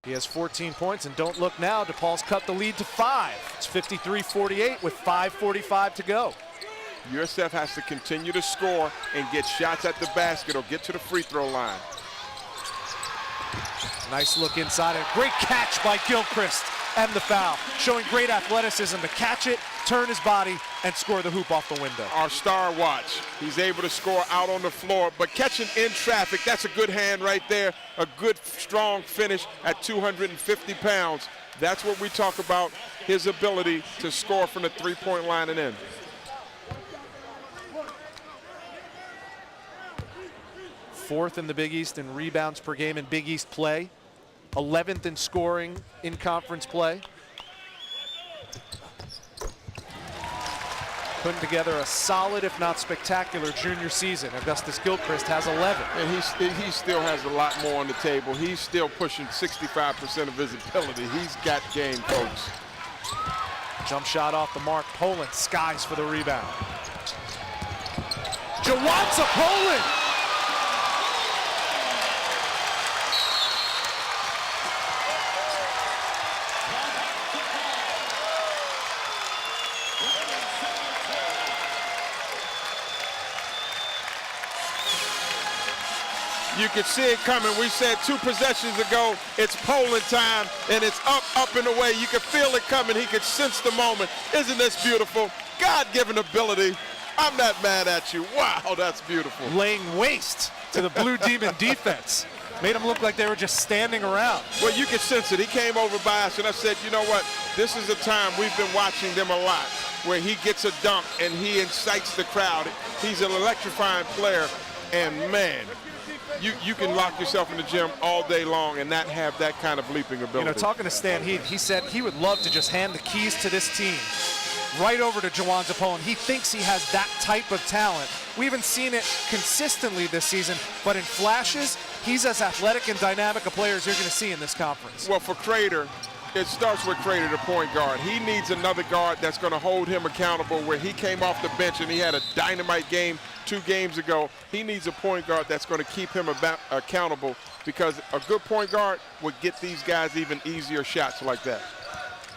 He has 14 points, and don't look now, DePaul's cut the lead to 5. It's 53-48 with 5:45 to go. USF has to continue to score and get shots at the basket or get to the free throw line. Nice look inside, and great catch by Gilchrist, and the foul. Showing great athleticism to catch it, turn his body, and score the hoop off the window. Our star watch. He's able to score out on the floor, but catching in traffic, that's a good hand right there. A good, strong finish at 250 pounds. That's what we talk about, his ability to score from the three-point line and in. Fourth in the Big East in rebounds per game in Big East play. 11th in scoring in conference play. Putting together a solid, if not spectacular, junior season. Augustus Gilchrist has 11. And he still has a lot more on the table. He's still pushing 65% of his ability. He's got game, folks. Jump shot off the mark. Poland skies for the rebound. Jawanza Poland! You could see it coming. We said 2 possessions ago, it's Poland time, and it's up and away. You could feel it coming. He could sense the moment. Isn't this beautiful? God-given ability. I'm not mad at you. Wow, that's beautiful. Laying waste to the Blue Demon defense. Made them look like they were just standing around. Well, you could sense it. He came over by us, and I said, you know what? This is a time we've been watching them a lot, where he gets a dunk, and he incites the crowd. He's an electrifying player, and man, you can lock yourself in the gym all day long and not have that kind of leaping ability. You know, talking to Stan Heath, he said he would love to just hand the keys to this team right over to Jawanza Poland. He thinks he has that type of talent. We haven't seen it consistently this season, but in flashes, he's as athletic and dynamic a player as you're going to see in this conference. Well, for Crater, it starts with Crater, the point guard. He needs another guard that's going to hold him accountable, where he came off the bench and he had a dynamite game 2 games ago. He needs a point guard that's going to keep him accountable, because a good point guard would get these guys even easier shots like that.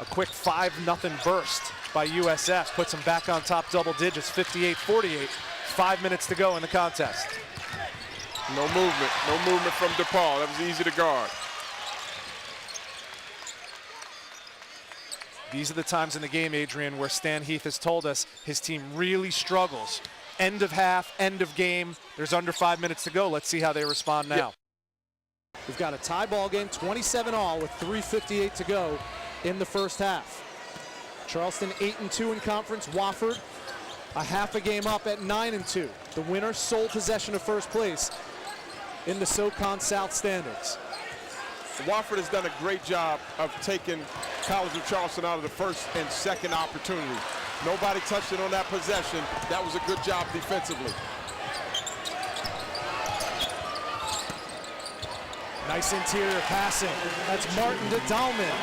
A quick 5-0 burst by USF puts them back on top double digits, 58-48. 5 minutes to go in the contest. No movement from DePaul. That was easy to guard. These are the times in the game, Adrian, where Stan Heath has told us his team really struggles. End of half, end of game. There's under 5 minutes to go. Let's see how they respond now. We've got a tie ball game, 27-all with 3:58 to go in the first half. Charleston 8-2 in conference. Wofford a half a game up at 9-2. The winner sole possession of first place in the SoCon South standings. Wofford has done a great job of taking College of Charleston out of the first and second opportunity. Nobody touched it on that possession. That was a good job defensively. Nice interior passing. That's Martin to Dahlman.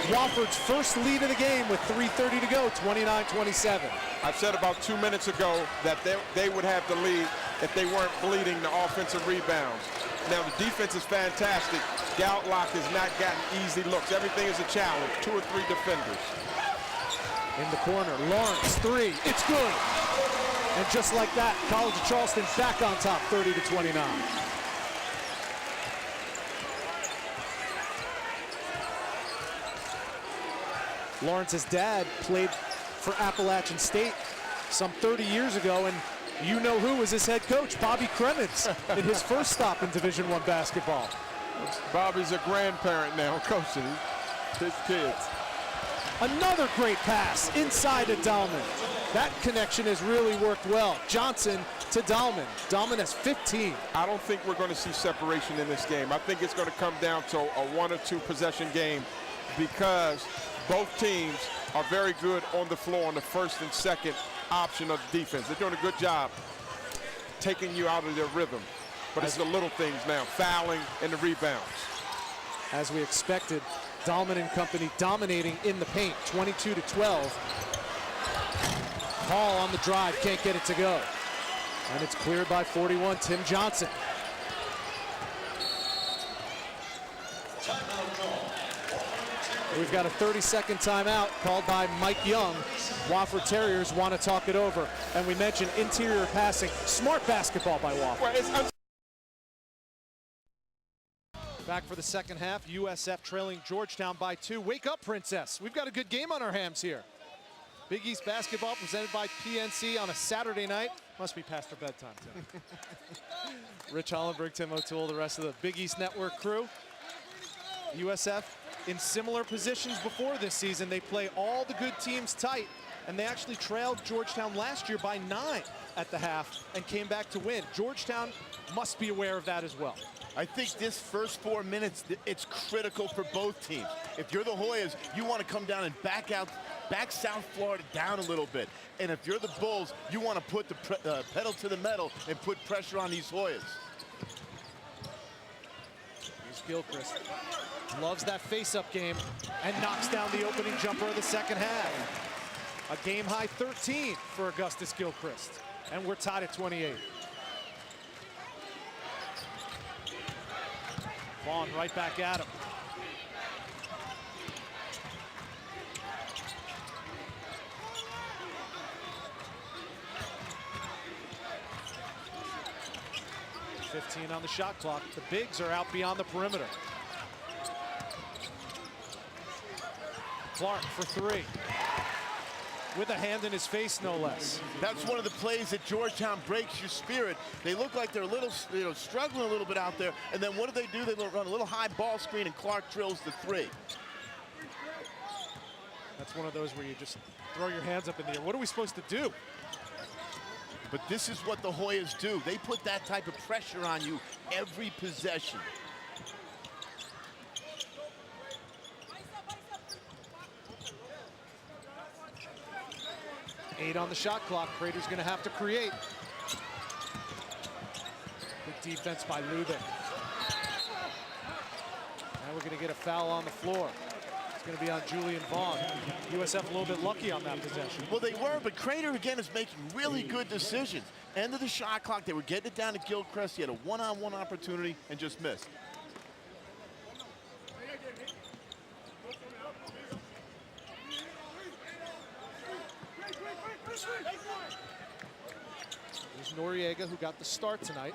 Wofford's first lead of the game with 3:30 to go, 29-27. I said about 2 minutes ago that they would have the lead if they weren't bleeding the offensive rebounds. Now the defense is fantastic. Goutlock has not gotten easy looks. Everything is a challenge. 2 or 3 defenders. In the corner, Lawrence, 3. It's good. And just like that, College of Charleston back on top, 30-29. Lawrence's dad played for Appalachian State some 30 years ago, and you know who was his head coach, Bobby Cremens, in his first stop in Division I basketball. Bobby's a grandparent now, coaching his kids. Another great pass inside to Dahlman. That connection has really worked well. Johnson to Dahlman. Dahlman has 15. I don't think we're going to see separation in this game. I think it's going to come down to a 1 or 2 possession game, because both teams are very good on the floor on the first and second option of the defense. They're doing a good job taking you out of their rhythm. But it's the little things now, fouling and the rebounds. As we expected, Dahlman and company dominating in the paint, 22-12. Hall on the drive, can't get it to go. And it's cleared by 41, Tim Johnson. We've got a 30-second timeout called by Mike Young. Wofford Terriers want to talk it over. And we mentioned interior passing. Smart basketball by Wofford. Back for the second half. USF trailing Georgetown by 2. Wake up, Princess. We've got a good game on our hands here. Big East basketball presented by PNC on a Saturday night. Must be past their bedtime, Tim. Rich Hollenberg, Tim O'Toole, the rest of the Big East Network crew. USF in similar positions before this season. They play all the good teams tight, and they actually trailed Georgetown last year by 9 at the half and came back to win. Georgetown must be aware of that as well. I think this first 4 minutes, it's critical for both teams. If you're the Hoyas, you want to come down and back South Florida down a little bit. And if you're the Bulls, you want to put the pedal to the metal and put pressure on these Hoyas. Here's Gilchrist. Loves that face-up game and knocks down the opening jumper of the second half. A game-high 13 for Augustus Gilchrist. And we're tied at 28. Vaughn right back at him. .15 on the shot clock. The bigs are out beyond the perimeter. Clark for 3. With a hand in his face, no less. That's one of the plays that Georgetown breaks your spirit. They look like they're a little, struggling a little bit out there. And then what do? They run a little high ball screen, and Clark drills the 3. That's one of those where you just throw your hands up in the air. What are we supposed to do? But this is what the Hoyas do. They put that type of pressure on you every possession. Eight on the shot clock. Prater's going to have to create. Good defense by Lubin. Now we're going to get a foul on the floor. It's going to be on Julian Vaughn. USF a little bit lucky on that possession. Well, they were, but Crater again is making really good decisions. End of the shot clock, they were getting it down to Gilchrist. He had a one-on-one opportunity and just missed. There's Noriega, who got the start tonight.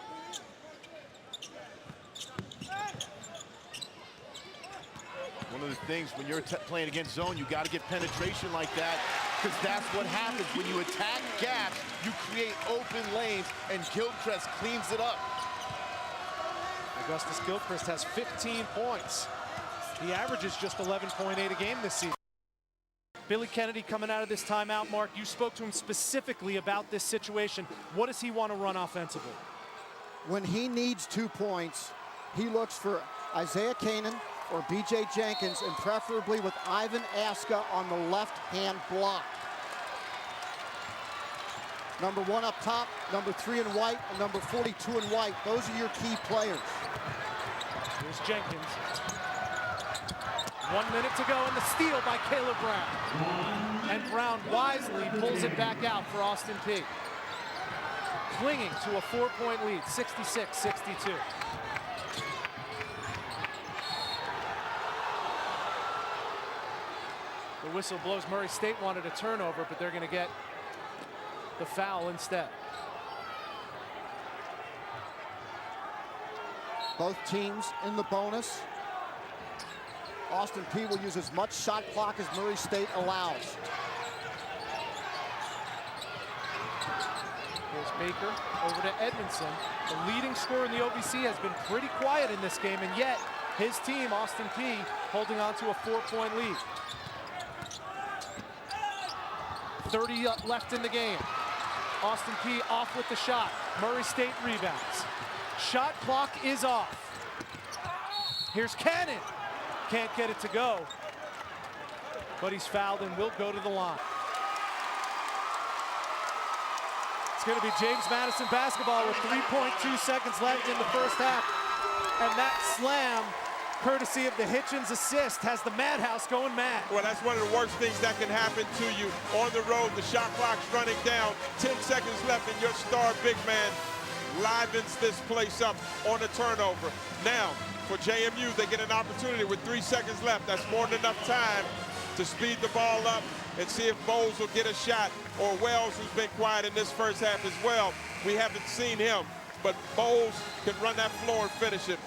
One of the things when you're playing against zone, you got to get penetration like that, because that's what happens. When you attack gaps, you create open lanes, and Gilchrist cleans it up. Augustus Gilchrist has 15 points. He averages just 11.8 a game this season. Billy Kennedy coming out of this timeout. Mark, you spoke to him specifically about this situation. What does he want to run offensively? When he needs 2 points, he looks for Isaiah Kanan or B.J. Jenkins, and preferably with Ivan Aska on the left-hand block. Number 1 up top, number 3 in white, and number 42 in white. Those are your key players. Here's Jenkins. 1 minute to go, and the steal by Caleb Brown. And Brown wisely pulls it back out for Austin Peay. Clinging to a 4-point lead, 66-62. The whistle blows. Murray State wanted a turnover, but they're going to get the foul instead. Both teams in the bonus. Austin Peay will use as much shot clock as Murray State allows. Here's Baker over to Edmondson. The leading scorer in the OVC has been pretty quiet in this game, and yet his team, Austin Peay, holding on to a 4-point lead. 30 left in the game. Austin Peay off with the shot. Murray State rebounds. Shot clock is off. Here's Cannon. Can't get it to go, but he's fouled and will go to the line. It's going to be James Madison basketball with 3.2 seconds left in the first half. And that slam, courtesy of the Hitchens assist, has the Madhouse going mad. Well, that's one of the worst things that can happen to you on the road. The shot clock's running down, 10 seconds left, and your star big man livens this place up on a turnover. Now, for JMU, they get an opportunity with 3 seconds left. That's more than enough time to speed the ball up and see if Bowles will get a shot, or Wells, who's been quiet in this first half as well. We haven't seen him, but Bowles can run that floor and finish it.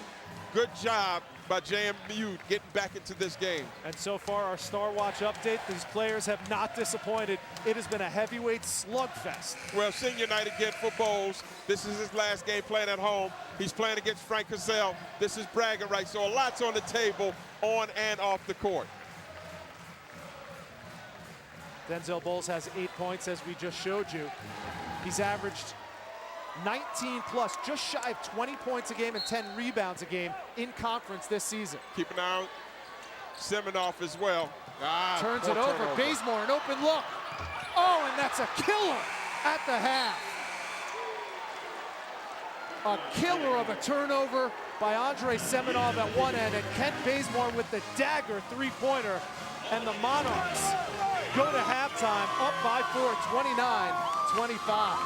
Good job by JMU getting back into this game. And so far, our Star Watch update, these players have not disappointed. It has been a heavyweight slugfest. Well, senior night again for Bowles. This is his last game playing at home. He's playing against Frank Cassell. This is bragging rights, so a lot's on the table on and off the court. Denzel Bowles has 8 points, as we just showed you. He's averaged 19 plus, just shy of 20 points a game and 10 rebounds a game in conference this season. Keep an eye on Seminoff as well. Turns it over. Bazemore, an open look. Oh, and that's a killer at the half. A killer of a turnover by Andre Seminoff at one end, and Kent Bazemore with the dagger three-pointer. And the Monarchs go to halftime up by 4, 29-25.